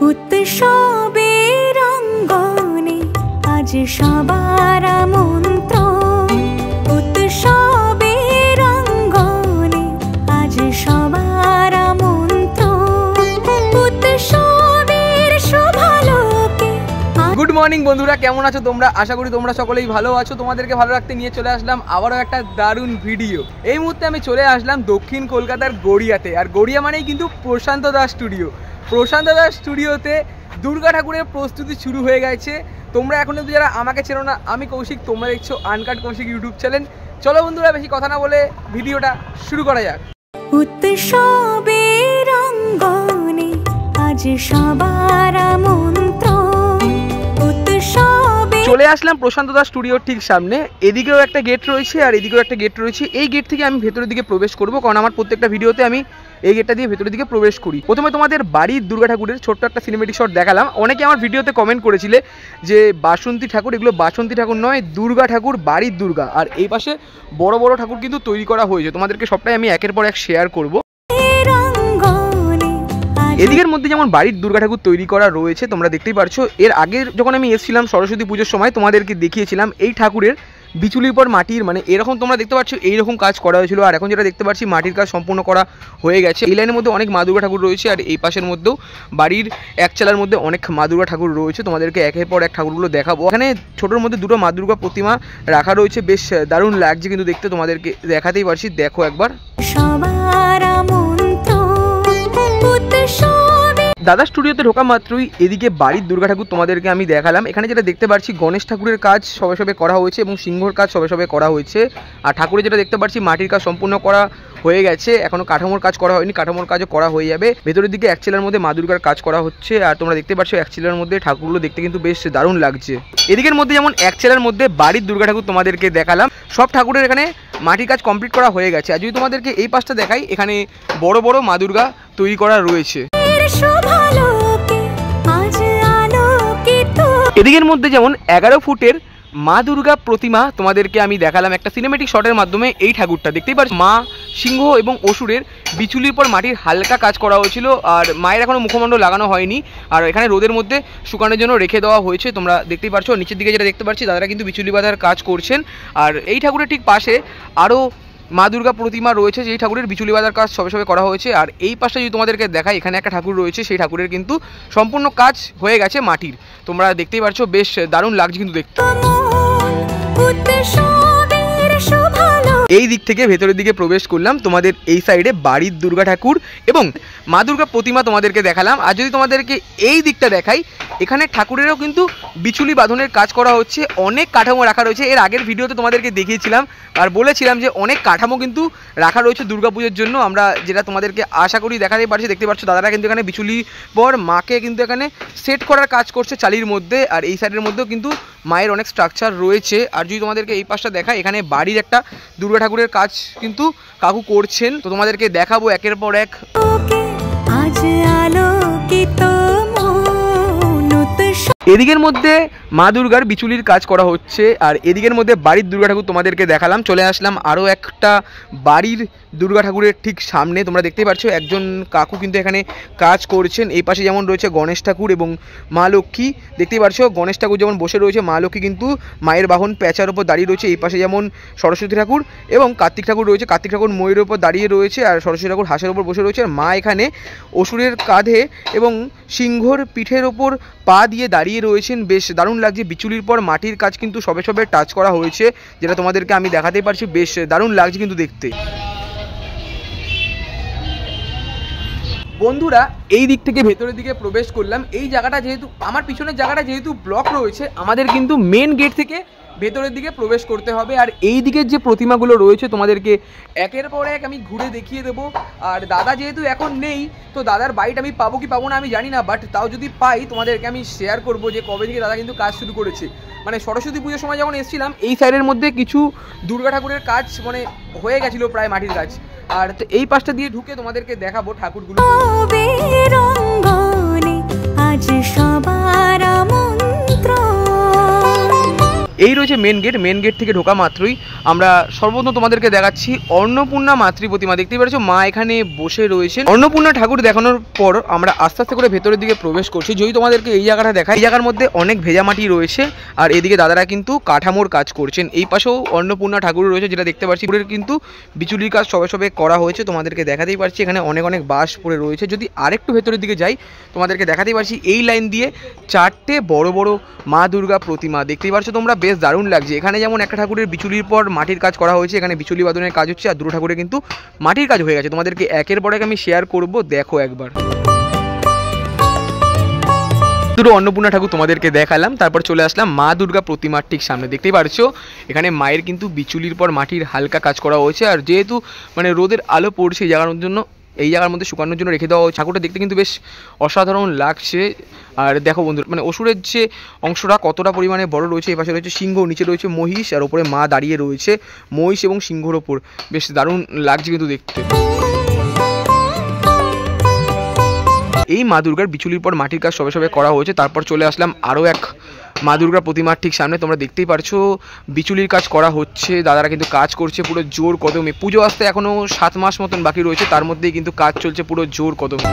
উৎসবের অঙ্গনে আজ সবার আমন্ত্রণ, উৎসবের অঙ্গনে আজ সবার আমন্ত্রণ, উৎসবের শোভালোকে। গুড মর্নিং বন্ধুরা, কেমন আছো তোমরা? আশা করি তোমরা সকলেই ভালো আছো। তোমাদেরকে ভালো রাখতে নিয়ে চলে আসলাম আবারও একটা দারুণ ভিডিও। এই মুহূর্তে আমি চলে আসলাম দক্ষিণ কলকাতার গড়িয়াতে। আর গড়িয়া মানেই কিন্তু প্রশান্ত দাস স্টুডিও। প্রশান্ত দাস স্টুডিওতে দুর্গা ঠাকুরের প্রস্তুতি শুরু হয়ে গেছে। তোমরা এখন অবধি যারা আমাকে চেনো না, আমি কৌশিক, তোমরা দেখছো আনকাট কৌশিক ইউটিউব চ্যানেল। চলো বন্ধুরা, বেশি কথা না বলে ভিডিওটা শুরু করা যাক। উৎসবের অঙ্গনে আজ সবার আমন্ত্রণ, উৎসবে। চলে আসলাম প্রশান্ত দাস স্টুডিওর ঠিক সামনে। এদিকেও একটা গেট রয়েছে আর এদিকেও একটা গেট রয়েছে। এই গেট থেকে আমি ভেতরের দিকে প্রবেশ করব, কারণ আমার প্রত্যেকটা ভিডিওতে আমি এই গেটটা দিয়ে ভেতরের দিকে প্রবেশ করি। প্রথমে তোমাদের বাড়ির দুর্গা ঠাকুরের ছোট্ট একটা সিনেমেটিক শট দেখালাম। অনেকে আমার ভিডিওতে কমেন্ট করেছিলে যে বাসন্তী ঠাকুর, এগুলো বাসন্তী ঠাকুর নয়, দুর্গা ঠাকুর, বাড়ির দুর্গা। আর এই পাশে বড় বড় ঠাকুর কিন্তু তৈরি করা হয়েছে। তোমাদেরকে সবটাই আমি একের পর এক শেয়ার করব। এদিকের মধ্যে যেমন বাড়ির দুর্গা ঠাকুর তৈরি করা রয়েছে, তোমরা দেখতেই পারছো। এর আগের যখন আমি এসেছিলাম সরস্বতী পুজোর সময়, তোমাদেরকে দেখিয়েছিলাম এই ঠাকুরের বিচুলির পর মাটির, মানে এরকম তোমরা দেখতে পাচ্ছ এইরকম কাজ করা হয়েছিল। আর এখন যেটা দেখতে পাচ্ছি মাটির কাজ সম্পূর্ণ করা হয়ে গেছে। এই লাইনের মধ্যে অনেক মা দুর্গা ঠাকুর রয়েছে, আর এই পাশের মধ্যেও বাড়ির এক চালার মধ্যে অনেক মা দুর্গা ঠাকুর রয়েছে। তোমাদেরকে একের পর এক ঠাকুরগুলো দেখাবো। এখানে ছোটোর মধ্যে দুটো মা দুর্গা প্রতিমা রাখা রয়েছে, বেশ দারুণ লাগছে কিন্তু দেখতে। তোমাদেরকে দেখাতেই পারছি, দেখো একবার। দাদা স্টুডিওতে ঢোকা মাত্রই এদিকে বাড়ির দুর্গা ঠাকুর তোমাদেরকে আমি দেখালাম। এখানে যেটা দেখতে পাচ্ছি গণেশ ঠাকুরের কাজ সবে সবে করা হয়েছে এবং সিংহর কাজ সবে সবে করা হয়েছে। আর ঠাকুরের যেটা দেখতে পাচ্ছি মাটির কাজ সম্পূর্ণ করা হয়ে গেছে, এখনো কাঠামোর কাজ করা হয়নি, কাঠামোর কাজও করা হয়ে যাবে। ভেতরের দিকে এক চেলার মধ্যে মা দুর্গার কাজ করা হচ্ছে। আর তোমরা দেখতে পাচ্ছ এক চেলার মধ্যে ঠাকুরগুলো দেখতে কিন্তু বেশ দারুণ লাগছে। এদিকের মধ্যে যেমন এক চেলার মধ্যে বাড়ির দুর্গা ঠাকুর তোমাদেরকে দেখালাম, সব ঠাকুরের এখানে মাটির কাজ কমপ্লিট করা হয়ে গেছে। আর যদি তোমাদেরকে এই পাশটা দেখাই, এখানে বড় বড় মা দুর্গা তৈরি করা রয়েছে। এদিকের মধ্যে যেমন 11 ফুটের মা দুর্গা প্রতিমা তোমাদেরকে আমি দেখালাম একটা সিনেমেটিক শটের মাধ্যমে। এই ঠাকুরটা দেখতেই পাচ্ছ, মা সিংহ এবং অসুরের বিচুলির পর মাটির হালকা কাজ করা হয়েছিল। আর মায়ের এখনো মুখমণ্ডল লাগানো হয়নি, আর এখানে রোদের মধ্যে শুকানোর জন্য রেখে দেওয়া হয়েছে। তোমরা দেখতেই পাচ্ছ নিচের দিকে যেটা দেখতে পাচ্ছি দাদারা কিন্তু বিচুলি বাঁধার কাজ করছেন। আর এই ঠাকুরের ঠিক পাশে আরও মা দুর্গা প্রতিমা রয়েছে, যেই ঠাকুরের বিচুলি বাঁধার কাজ সবে সবে করা হয়েছে। আর এই পাশে যদি তোমাদেরকে দেখাই, এখানে একটা ঠাকুর রয়েছে, সেই ঠাকুরের কিন্তু সম্পূর্ণ কাজ হয়ে গেছে মাটির। তোমরা দেখতেই পাচ্ছ, বেশ দারুণ লাগছে কিন্তু দেখতে। এই দিক থেকে ভেতরের দিকে প্রবেশ করলাম। তোমাদের এই সাইডে বাড়ির দুর্গা ঠাকুর এবং মা দুর্গা প্রতিমা তোমাদেরকে দেখালাম। আর যদি তোমাদেরকে এই দিকটা দেখাই, এখানে ঠাকুরেরও কিন্তু বিচুলি বাঁধনের কাজ করা হচ্ছে, অনেক কাঠামো রাখা রয়েছে। এর আগের ভিডিওতে তোমাদেরকে দেখিয়েছিলাম আর বলেছিলাম যে অনেক কাঠামো কিন্তু রাখা রয়েছে দুর্গাপুজোর জন্য, আমরা যেটা তোমাদেরকে আশা করি দেখাতেই পারছি। দেখতে পাচ্ছ দাদারা কিন্তু এখানে বিচুলি পর মাকে কিন্তু এখানে সেট করার কাজ করছে চালির মধ্যে। আর এই সাইডের মধ্যেও কিন্তু মায়ের অনেক স্ট্রাকচার রয়েছে। আর যদি তোমাদেরকে এই পাশটা দেখায়, এখানে বাড়ির একটা দুর্গা ঠাকুরের কাজ কিন্তু কাকু করছেন, তো তোমাদেরকে দেখাবো একের পর এক। এদিকের মধ্যে মা দুর্গার বিচুলির কাজ করা হচ্ছে, আর এদিকের মধ্যে বাড়ির দুর্গা ঠাকুর তোমাদেরকে দেখালাম। চলে আসলাম আরও একটা বাড়ির দুর্গা ঠাকুরের ঠিক সামনে। তোমরা দেখতেই পাচ্ছ একজন কাকু কিন্তু এখানে কাজ করছেন। এই পাশে যেমন রয়েছে গণেশ ঠাকুর এবং মা লক্ষ্মী, দেখতেই পাচ্ছ গণেশ ঠাকুর যেমন বসে রয়েছে, মা লক্ষ্মী কিন্তু মায়ের বাহন পেঁচার ওপর দাঁড়িয়ে রয়েছে। এই পাশে যেমন সরস্বতী ঠাকুর এবং কার্তিক ঠাকুর রয়েছে, কার্তিক ঠাকুর ময়ূরের ওপর দাঁড়িয়ে রয়েছে আর সরস্বতী ঠাকুর হাঁসের ওপর বসে রয়েছে। আর মা এখানে অসুরের কাঁধে এবং সিংহর পিঠের ওপর পা দিয়ে দাঁড়িয়ে রয়েছেন, বেশ দারুণ লাগছে। বিচুলির পর মাটির কাজ কিন্তু সবে সবে টাচ করা হয়েছে, যেটা তোমাদেরকে আমি দেখাতেই পারছি, বেশ দারুণ লাগছে কিন্তু দেখতে। বন্ধুরা এই দিক থেকে ভেতরের দিকে প্রবেশ করলাম। এই জায়গাটা যেহেতু আমার পিছনের জায়গাটা যেহেতু ব্লক রয়েছে, আমাদের কিন্তু মেন গেট থেকে ভেতরের দিকে প্রবেশ করতে হবে। আর এই দিকের যে প্রতিমাগুলো রয়েছে তোমাদেরকে একের পর এক আমি ঘুরে দেখিয়ে দেবো। আর দাদা যেহেতু এখন নেই, তো দাদার বাইট আমি পাবো কি পাবো না আমি জানি না, বাট তাও যদি পাই তোমাদেরকে আমি শেয়ার করবো যে কবে থেকে দাদা কিন্তু কাজ শুরু করেছে। মানে সরস্বতী পুজোর সময় যখন এসেছিলাম, এই সাইডের মধ্যে কিছু দুর্গা ঠাকুরের কাজ মানে হয়ে গেছিলো প্রায় মাটির কাজ। আর এই পাশটা দিয়ে ঢুকে তোমাদেরকে দেখাবো ঠাকুরগুলো। রয়েছে মেন গেট। মেন গেট থেকে ঢোকা মাত্রই আমরা সর্বপ্রথম তোমাদেরকে দেখাচ্ছি অন্নপূর্ণা মাতৃ প্রতিমা। দেখতেই পাচ্ছ মা এখানে বসে রয়েছেন। অন্নপূর্ণা ঠাকুর দেখানোর পর আমরা আস্তে আস্তে করে ভেতরের দিকে প্রবেশ করছি। যদি তোমাদেরকে এই জায়গাটা দেখাই, এই জায়গার মধ্যে অনেক ভেজা মাটি রয়েছে আর এদিকে দাদারা কিন্তু কাঠামোর কাজ করছেন। এই পাশেও অন্নপূর্ণা ঠাকুর রয়েছে, যেটা দেখতে পাচ্ছি পুরের কিন্তু বিচুলির কাজ সবে সবে করা হয়েছে। তোমাদেরকে দেখাতেই পারছি এখানে অনেক অনেক বাঁশ পড়ে রয়েছে। যদি আরেকটু ভেতরের দিকে যাই তোমাদেরকে দেখাতেই পারছি এই লাইন দিয়ে 4টে বড় বড় মা দুর্গা প্রতিমা দেখতেই পাচ্ছ তোমরা, বেশ দারুণ লাগছে। এখানে যেমন একটা ঠাকুরের বিচুলির পর মাটির কাজ করা হয়েছে, এখানে বিচুলি বাদনের কাজ হচ্ছে, আর দুটো ঠাকুরের কিন্তু মাটির কাজ হয়ে গেছে। তোমাদেরকে একের পর এক আমি শেয়ার করব, দেখো একবার। দুটো অন্নপূর্ণা ঠাকুর তোমাদেরকে দেখালাম, তারপর চলে আসলাম মা দুর্গা প্রতিমার ঠিক সামনে। দেখতেই পারছো এখানে মায়ের কিন্তু বিচুলির পর মাটির হালকা কাজ করা হয়েছে, আর যেহেতু মানে রোদের আলো পড়ছে এই জায়গার জন্য, এই জায়গার মধ্যে শুকানোর জন্য রেখে দেওয়া হয়েছে। ঠাকুরটা দেখতে কিন্তু বেশ অসাধারণ লাগছে। আর দেখো বন্ধু, মানে অসুরের যে অংশটা কতটা পরিমাণে বড় রয়েছে। এই পাশে রয়েছে সিংহ, নিচে রয়েছে মহিষ, আর ওপরে মা দাঁড়িয়ে রয়েছে মহিষ এবং সিংহর ওপর। বেশ দারুণ লাগছে কিন্তু দেখতে। এই মা দুর্গার বিচুলির পর মাটির কাজ সবে সবে করা হয়েছে। তারপর চলে আসলাম আরও এক মা দুর্গা প্রতিমার ঠিক সামনে। তোমরা দেখতেই পারছো বিচুলির কাজ করা হচ্ছে, দাদারা কিন্তু কাজ করছে পুরো জোর কদমে। পুজো আসতে এখনও 7 মাস মতন বাকি রয়েছে, তার মধ্যেই কিন্তু কাজ চলছে পুরো জোর কদমে।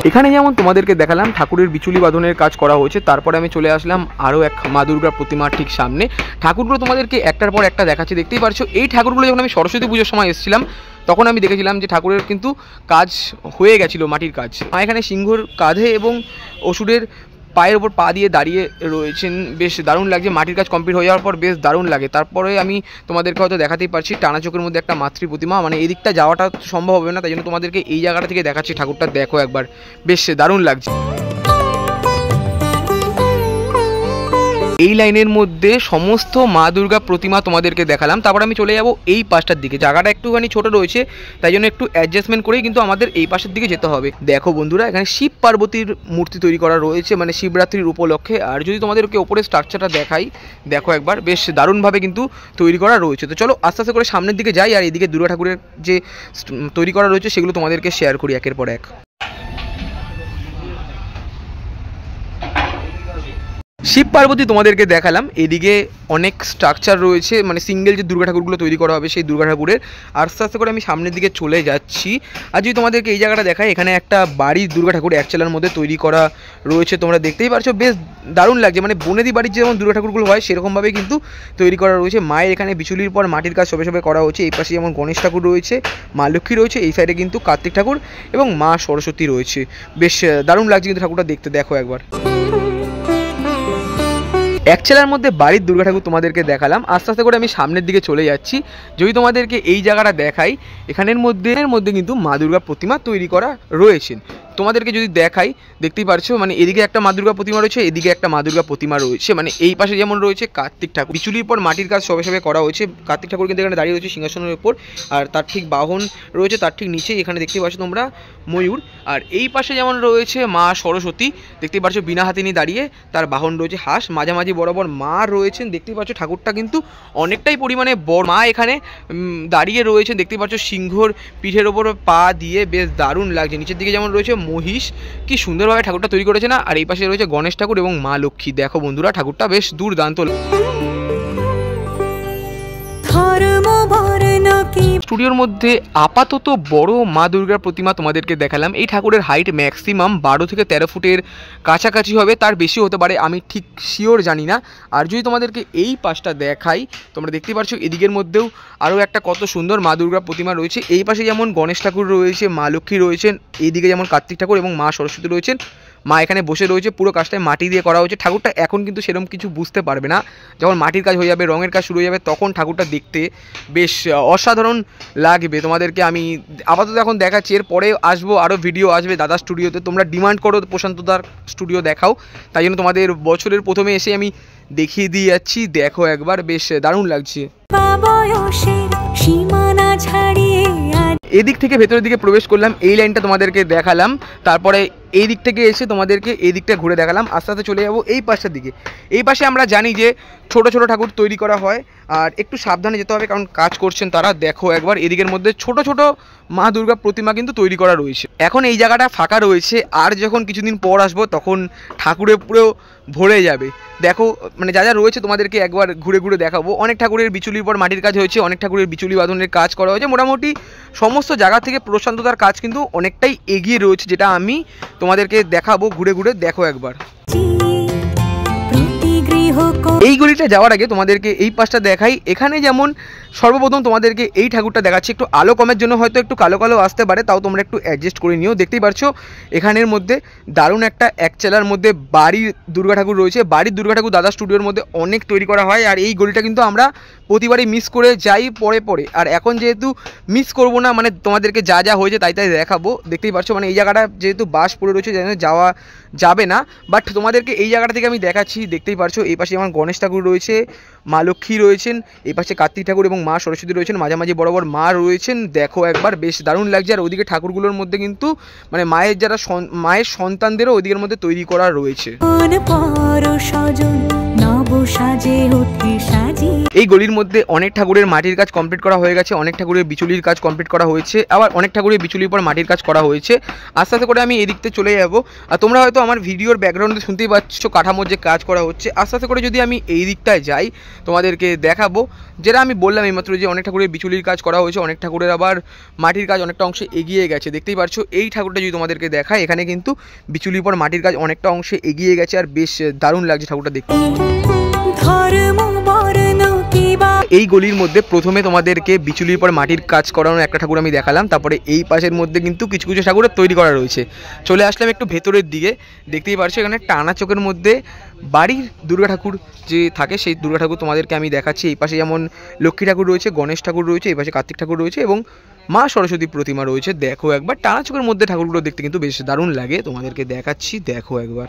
এখানে যেমন তোমাদেরকে দেখালাম ঠাকুরের বিচুলি বাঁধনের কাজ করা হয়েছে, তারপরে আমি চলে আসলাম আরও এক মা দুর্গা প্রতিমার ঠিক সামনে। ঠাকুরগুলো তোমাদেরকে একটার পর একটা দেখাচ্ছি। দেখতেই পারছো এই ঠাকুরগুলো যখন আমি সরস্বতী পুজোর সময় এসেছিলাম তখন আমি দেখেছিলাম যে ঠাকুরের কিন্তু কাজ হয়ে গেছিলো, মাটির কাজ। এখানে সিংহর কাঁধে এবং অসুরের পায়ের ওপর পা দিয়ে দাঁড়িয়ে রয়েছেন, বেশ দারুণ লাগছে। মাটির কাজ কমপ্লিট হয়ে যাওয়ার পর বেশ দারুণ লাগে। তারপরে আমি তোমাদেরকে হয়তো দেখাতেই পারছি টানা চোখের মধ্যে একটা মাতৃ প্রতিমা, মানে এই দিকটা যাওয়াটা সম্ভব হবে না, তাই জন্য তোমাদেরকে এই জায়গাটা থেকে দেখাচ্ছি। ঠাকুরটা দেখো একবার, বেশ দারুণ লাগছে। এই লাইনের মধ্যে সমস্ত মা দুর্গা প্রতিমা তোমাদেরকে দেখালাম। তারপর আমি চলে যাব এই পাশটার দিকে। জায়গাটা একটুখানি ছোট রয়েছে, তাই জন্য একটু অ্যাডজাস্টমেন্ট করেই কিন্তু আমাদের এই পাশের দিকে যেতে হবে। দেখো বন্ধুরা, এখানে শিব পার্বতীর মূর্তি তৈরি করা রয়েছে, মানে শিবরাত্রির উপলক্ষে। আর যদি তোমাদেরকে ওপরে স্ট্রাকচারটা দেখাই, দেখো একবার, বেশ দারুণভাবে কিন্তু তৈরি করা রয়েছে। তো চলো আস্তে আস্তে করে সামনের দিকে যাই, আর এদিকে দুর্গা ঠাকুরের যে তৈরি করা রয়েছে সেগুলো তোমাদেরকে শেয়ার করি একের পর এক। শিব পার্বতী তোমাদেরকে দেখালাম, এদিকে অনেক স্ট্রাকচার রয়েছে, মানে সিঙ্গেল যে দুর্গা ঠাকুরগুলো তৈরি করা হবে সেই দুর্গা ঠাকুরের। আস্তে আস্তে করে আমি সামনের দিকে চলে যাচ্ছি। আর যদি তোমাদেরকে এই জায়গাটা দেখায়, এখানে একটা বাড়ির দুর্গা ঠাকুর এক চালার মধ্যে তৈরি করা রয়েছে। তোমরা দেখতেই পারছো বেশ দারুণ লাগছে, মানে বনেদি বাড়ির যেমন দুর্গা ঠাকুরগুলো হয় সেরকমভাবে কিন্তু তৈরি করা রয়েছে। মায়ের এখানে বিচুলির পর মাটির কাজ সবে সবে করা হচ্ছে। এই পাশে যেমন গণেশ ঠাকুর রয়েছে, মা লক্ষ্মী রয়েছে, এই সাইডে কিন্তু কার্তিক ঠাকুর এবং মা সরস্বতী রয়েছে। বেশ দারুণ লাগছে কিন্তু ঠাকুরটা দেখতে, দেখো একবার। এক চেলার মধ্যে বাড়ির দুর্গা ঠাকুর তোমাদেরকে দেখালাম। আস্তে আস্তে করে আমি সামনের দিকে চলে যাচ্ছি। যদি তোমাদেরকে এই জায়গাটা দেখাই, এখানের মধ্যে কিন্তু মা দুর্গা প্রতিমা তৈরি করা রয়েছে। তোমাদেরকে যদি দেখাই, দেখতেই পারছো মানে এদিকে একটা মা দুর্গা প্রতিমা রয়েছে, এদিকে একটা মা দুর্গা প্রতিমা রয়েছে। মানে এই পাশে যেমন রয়েছে কার্তিক ঠাকুর, বিচুলির পর মাটির কাজ সবে সবে করা হয়েছে। কার্তিক ঠাকুর কিন্তু এখানে দাঁড়িয়ে রয়েছে সিংহাসনের উপর, আর তার ঠিক বাহন রয়েছে তার ঠিক নিচে এখানে দেখতেই পাচ্ছ তোমরা ময়ূর। আর এই পাশে যেমন রয়েছে মা সরস্বতী, দেখতেই পাচ্ছ বিনা হাতিনি দাঁড়িয়ে, তার বাহন রয়েছে হাঁস। মাঝামাঝি বরাবর মা রয়েছেন, দেখতেই পাচ্ছ ঠাকুরটা কিন্তু অনেকটাই পরিমাণে বড়। মা এখানে দাঁড়িয়ে রয়েছেন, দেখতেই পাচ্ছ সিংহর পিঠের ওপর পা দিয়ে, বেশ দারুণ লাগছে। নিচের দিকে যেমন রয়েছে মহিষ, কি সুন্দরভাবে ঠাকুরটা তৈরি করেছে না। আর এই পাশে রয়েছে গণেশ ঠাকুর এবং মা লক্ষ্মী। দেখো বন্ধুরা, ঠাকুরটা বেশ দুর্দান্ত। স্টুডিওর মধ্যে আপাতত বড় মা দুর্গার প্রতিমা তোমাদেরকে দেখালাম। এই ঠাকুরের হাইট ম্যাক্সিমাম 12 থেকে 13 ফুটের কাছাকাছি হবে, তার বেশি হতে পারে, আমি ঠিক শিওর জানি না। আর যদি তোমাদেরকে এই পাশটা দেখাই, তোমরা দেখতে পাচ্ছ এদিকের মধ্যেও আরও একটা কত সুন্দর মা দুর্গা প্রতিমা রয়েছে। এই পাশে যেমন গণেশ ঠাকুর রয়েছে, মা লক্ষ্মী রয়েছেন, এইদিকে যেমন কার্তিক ঠাকুর এবং মা সরস্বতী রয়েছেন। মা এখানে বসে রয়েছে, পুরো কাজটায় মাটি দিয়ে করা হয়েছে। ঠাকুরটা এখন কিন্তু সেরকম কিছু বুঝতে পারবে না, যখন মাটির কাজ হয়ে যাবে, রঙের কাজ শুরু হয়ে যাবে, তখন ঠাকুরটা দেখতে বেশ অসাধারণ লাগবে। তোমাদেরকে আমি আপাতত এখন দেখাচ্ছি, এরপরে আসবো আরও ভিডিও আসবে দাদা স্টুডিওতে। তোমরা ডিমান্ড করো প্রশান্তদার স্টুডিও দেখাও, তাই জন্য তোমাদের বছরের প্রথমে এসে আমি দেখিয়ে দিয়ে যাচ্ছি। দেখো একবার, বেশ দারুণ লাগছে। এদিক থেকে ভেতরের দিকে প্রবেশ করলাম, এই লাইনটা তোমাদেরকে দেখালাম। তারপরে এই দিক থেকে এসে তোমাদেরকে এই দিকটা ঘুরে দেখালাম। আস্তে আস্তে চলে যাবো এই পাশটার দিকে। এই পাশে আমরা জানি যে ছোট ছোট ঠাকুর তৈরি করা হয়, আর একটু সাবধানে যেতে হবে কারণ কাজ করছেন তারা। দেখো একবার এদিকের মধ্যে ছোট ছোট মা দুর্গা প্রতিমা কিন্তু তৈরি করা রয়েছে। এখন এই জায়গাটা ফাঁকা রয়েছে, আর যখন কিছুদিন পর আসবো তখন ঠাকুরে পুরো ভরে যাবে। দেখো মানে যা যা রয়েছে তোমাদেরকে একবার ঘুরে ঘুরে দেখাবো। অনেক ঠাকুরের বিচুলির পর মাটির কাজ হয়েছে, অনেক ঠাকুরের বিচুলি বাঁধনের কাজ করা হয়েছে। মোটামুটি সমস্ত জায়গা থেকে প্রশান্ততার কাজ কিন্তু অনেকটাই এগিয়ে রয়েছে, যেটা আমি তোমাদেরকে দেখাবো ঘুরে ঘুরে। দেখো একবার এই গলিটা যাওয়ার আগে তোমাদেরকে এই পাশটা দেখাই। এখানে যেমন সর্বপ্রথম তোমাদেরকে এই ঠাকুরটা দেখাচ্ছি, একটু আলো কমের জন্য হয়তো একটু কালো কালো আসতে পারে, তাও তোমরা একটু অ্যাডজাস্ট করে নিও। দেখতেই পারছো এখানের মধ্যে দারুণ একটা এক চালার মধ্যে বাড়ির দুর্গা ঠাকুর রয়েছে। বাড়ির দুর্গা ঠাকুর দাদা স্টুডিওর মধ্যে অনেক তৈরি করা হয়, আর এই গলিটা কিন্তু আমরা প্রতিবারই মিস করে যাই পরে পরে। আর এখন যেহেতু মিস করবো না, মানে তোমাদেরকে যা যা হয়েছে তাই তাই দেখাবো। দেখতেই পারছো মানে এই জায়গাটা যেহেতু বাস পড়ে রয়েছে যাওয়া যাবে না, বাট তোমাদেরকে এই জায়গাটা থেকে আমি দেখাচ্ছি। দেখতেই পারছো এই পাশে যেমন গণেশ ঠাকুর রয়েছে, মা লক্ষ্মী রয়েছেন, এই পাশে কার্তিক ঠাকুর এবং মা সরস্বতী রয়েছেন, মাঝামাঝি বরাবর মা রয়েছেন। দেখো একবার বেশ দারুণ লাগছে। আর ওইদিকে ঠাকুরগুলোর মধ্যে কিন্তু মানে মায়ের যারা মায়ের সন্তানদেরও ওইদিকের মধ্যে তৈরি করা রয়েছে। এই গলির মধ্যে অনেক ঠাকুরের মাটির কাজ কমপ্লিট করা হয়ে গেছে, অনেক ঠাকুরের বিচুলির কাজ কমপ্লিট করা হয়েছে, আবার অনেক ঠাকুরের বিচুলির পর মাটির কাজ করা হয়েছে। আস্তে আস্তে করে আমি এই দিকতে চলে যাব। আর তোমরা হয়তো আমার ভিডিওর ব্যাকগ্রাউন্ডে শুনতেই পাচ্ছ কাঠামোর যে কাজ করা হচ্ছে। আস্তে আস্তে করে যদি আমি এই দিকটায় যাই তোমাদেরকে দেখাবো, যেটা আমি বললাম এইমাত্র যে অনেক ঠাকুরের বিচুলির কাজ করা হয়েছে, অনেক ঠাকুরের আবার মাটির কাজ অনেকটা অংশে এগিয়ে গেছে। দেখতেই পারছো এই ঠাকুরটা যদি তোমাদেরকে দেখায়, এখানে কিন্তু বিচুলির পর মাটির কাজ অনেকটা অংশে এগিয়ে গেছে, আর বেশ দারুণ লাগছে ঠাকুরটা দেখতে। এই গলির মধ্যে প্রথমে তোমাদেরকে বিচুলির পর মাটির কাজ করানোর একটা ঠাকুর আমি দেখালাম, তারপরে এই পাশের মধ্যে কিন্তু কিছু কিছু ঠাকুরের তৈরি করা রয়েছে। চলে আসলাম একটু ভেতরের দিকে। দেখতেই পারছো এখানে টানা চোখের মধ্যে বাড়ির দুর্গা ঠাকুর যে থাকে সেই দুর্গা ঠাকুর তোমাদেরকে আমি দেখাচ্ছি। এই পাশে যেমন লক্ষ্মী ঠাকুর রয়েছে, গণেশ ঠাকুর রয়েছে, এই পাশে কার্তিক ঠাকুর রয়েছে এবং মা সরস্বতী প্রতিমা রয়েছে। দেখো একবার টানা চোখের মধ্যে ঠাকুরগুলো দেখতে কিন্তু বেশ দারুণ লাগে, তোমাদেরকে দেখাচ্ছি। দেখো একবার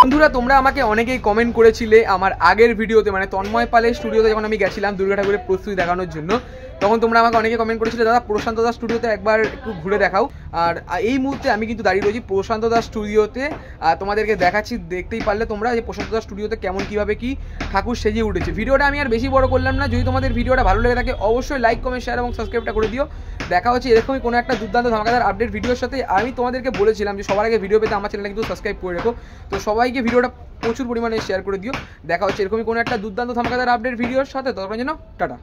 বন্ধুরা, তোমরা আমাকে অনেকেই কমেন্ট করেছিলে আমার আগের ভিডিওতে, মানে তন্ময় পালের স্টুডিওতে যখন আমি গেছিলাম দুর্গা ঠাকুরের প্রস্তুতি দেখানোর জন্য, তখন তোমরা আমাকে অনেকে কমেন্ট করেছিলে দাদা প্রশান্ত দাস স্টুডিওতে একবার একটু ঘুরে দেখাও। আর এই মুহূর্তে আমি কিন্তু দাঁড়িয়ে রয়েছি প্রশান্ত দাস স্টুডিওতে। তোমাদেরকে দেখাচ্ছি, দেখতেই পারলে তোমরা যে প্রশান্ত দাস স্টুডিওতে কেমন কীভাবে কি ঠাকুর সেজে উঠেছে। ভিডিওটা আমি আর বেশি বড় করলাম না। যদি তোমাদের ভিডিওটা ভালো লেগে থাকে অবশ্যই লাইক কমেন্ট শেয়ার এবং সাবস্ক্রাইবটা করে দিও। দেখা হচ্ছে এরকমই কোনো একটা দুর্দান্ত ধামাকাদার আপডেট ভিডিওর সাথে। আমি তোমাদেরকে বলেছিলাম যে সবার আগে ভিডিও পেতে আমার চ্যানেলটা কিন্তু সাবস্ক্রাইব করে রেখো, তো সবাইকে ভিডিওটা প্রচুর পরিমাণে শেয়ার করে দিও। দেখা হচ্ছে এরকমই কোনো একটা দুর্দান্ত ধামাকাদার আপডেট ভিডিওর সাথে। ততক্ষণ যেন টাটা।